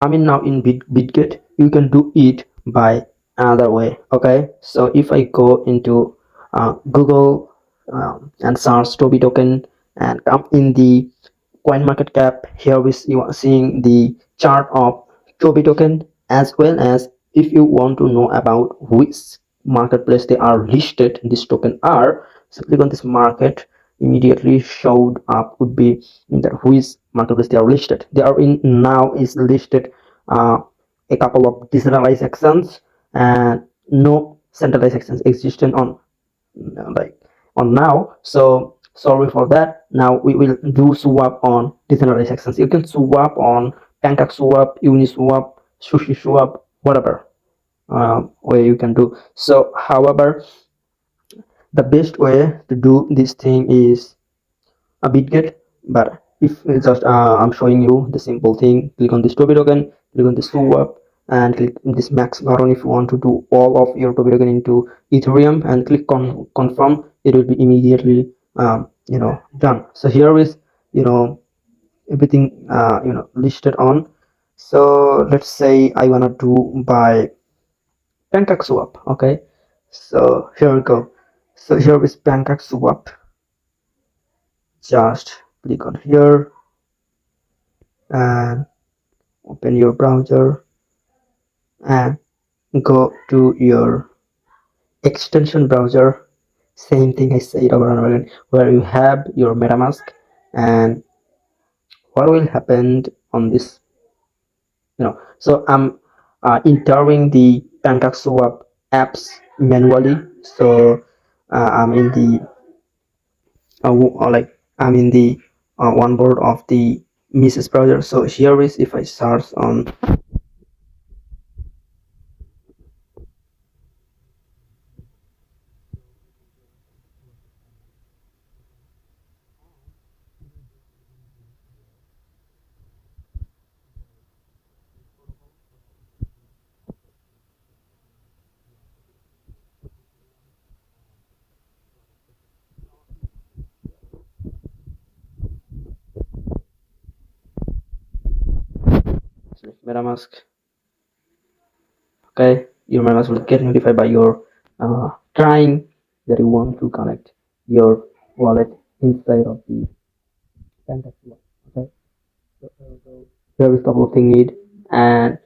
I mean, now in Bitget, you can do it by another way. Okay, so if I go into Google and search Toby token and come in the coin market cap, here you are seeing the chart of Toby token, as well as if you want to know about which marketplace they are listed, this token are, so click on this market. Immediately showed up would be in the which marketplace they are listed. They are in now is listed uh, a couple of decentralized actions and no centralized actions existing on like on now. So sorry for that. Now we will do swap on decentralized actions. You can swap on pancake swap, uniswap, sushi swap, whatever way you can do. So however, the best way to do this thing is a Bitget, but if it's just I'm showing you the simple thing, click on this Toby token, click on this swap, and click this max button if you want to do all of your Toby token into Ethereum, and click confirm. It will be immediately done. So here is everything listed on. So let's say I wanna do by pancake swap. Okay, so here we go. So here is pancake swap. Just click on here and open your browser and go to your extension browser. Same thing I said over and over again, where you have your MetaMask. And what will happen on this, so I'm entering the PancakeSwap apps manually. So I'm in the I'm in the one board of the Mises browser. So here is, if I search on MetaMask. Okay, your members will get notified by your trying that you want to connect your wallet inside of the Pentax wallet. Okay, so there is a couple of things need, and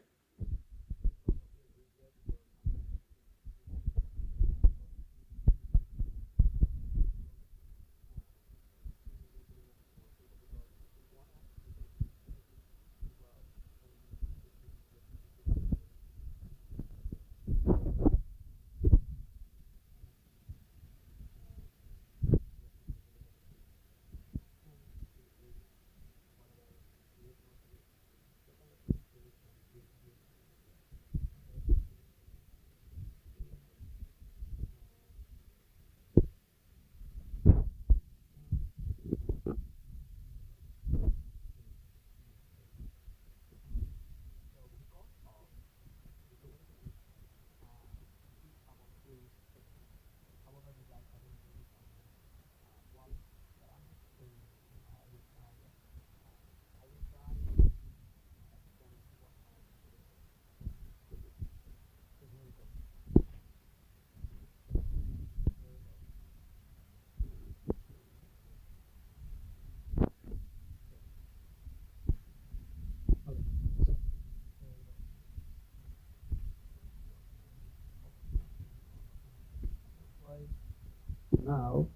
now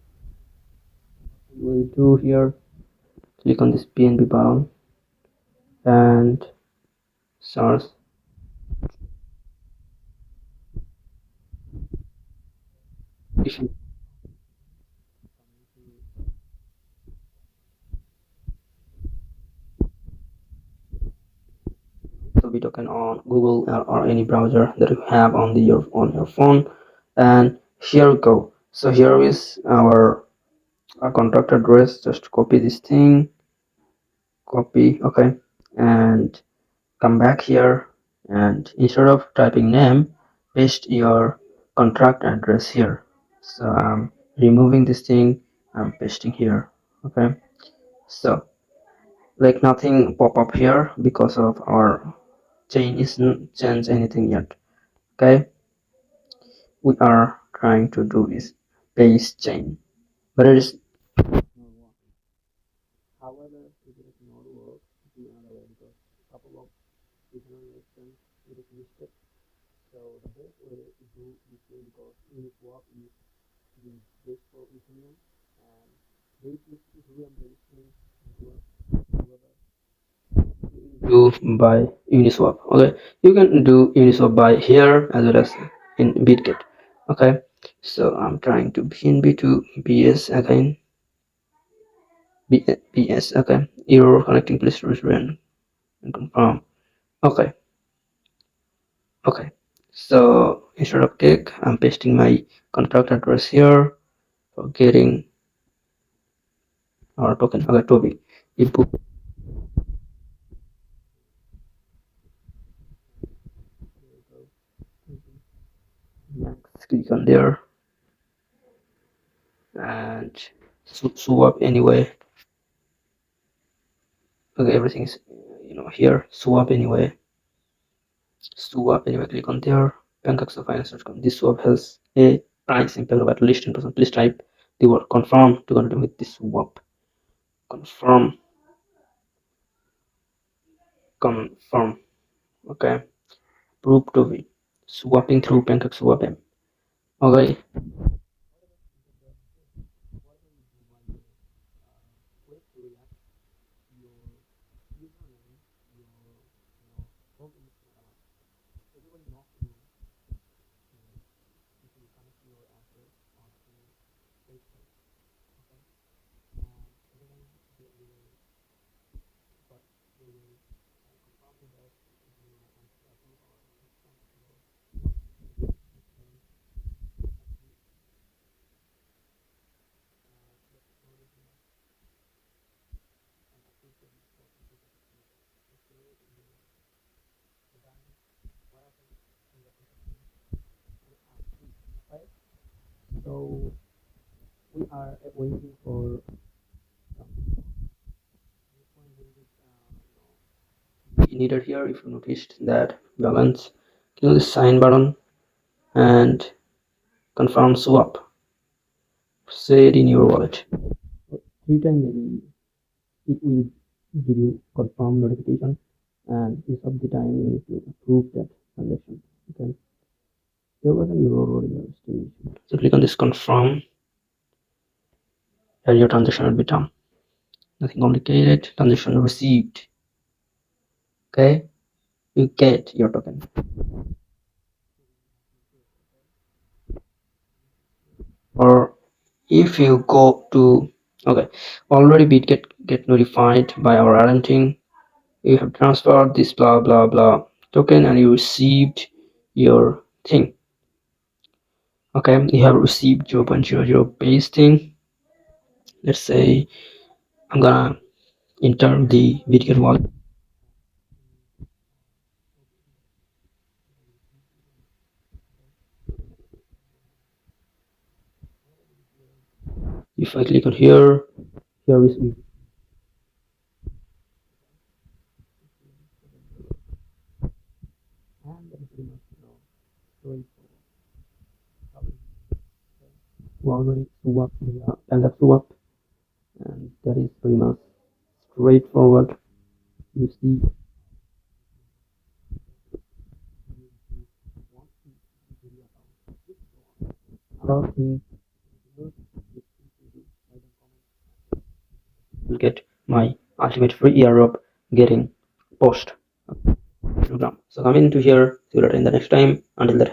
we will do here. Click on this PNB button and search. Toby token on Google or any browser that you have on your phone, and here we go. So here is our contract address. Just copy this thing, copy, okay, and come back here, and instead of typing name, paste your contract address here. So I'm removing this thing, I'm pasting here. Okay, so like nothing pop up here because of our chain isn't changed anything yet. Okay, we are trying to do is base chain, but it is however it does not work the other way because couple of different reactions it is listed. So the best way to do this way because Uniswap is the best for Ethereum and this is Ethereum based thing do by Uniswap. Okay, you can do Uniswap by here as well as in Bitget. Okay, so I'm trying to BNB to BS again. BS. Okay, error connecting. Please run and confirm. Okay, okay. So instead of cake, I'm pasting my contract address here for getting our token. Okay, Toby. Input. Next, click on there and swap anyway. Okay, everything is here. Swap anyway. Click on there. Pancakesoffinance.com. This swap has a price impact of at least 10%. Please type the word confirm to continue with this swap. Confirm. Confirm. Okay. Proof to be swapping through PancakeSwap. Okay. So we are waiting for needed here. If you noticed that balance, click on the sign button and confirm swap. Say it in your wallet. 3 times maybe it will give you confirm notification, and rest of the time you need to approve that transaction. Okay. There was an error in your estimation. So click on this confirm and your transaction will be done. Nothing complicated. Transaction received. Okay, you get your token. Or if you go to already get notified by our renting, you have transferred this blah blah blah token and you received your thing. Okay, you have received 0.00 base thing. Let's say I'm gonna enter the Bitcoin wallet. If I click on here is already swap and that swap, and that is pretty much straightforward. You see about things will get my ultimate free airdrop getting post program. So come into here, see you later in the next time. Until that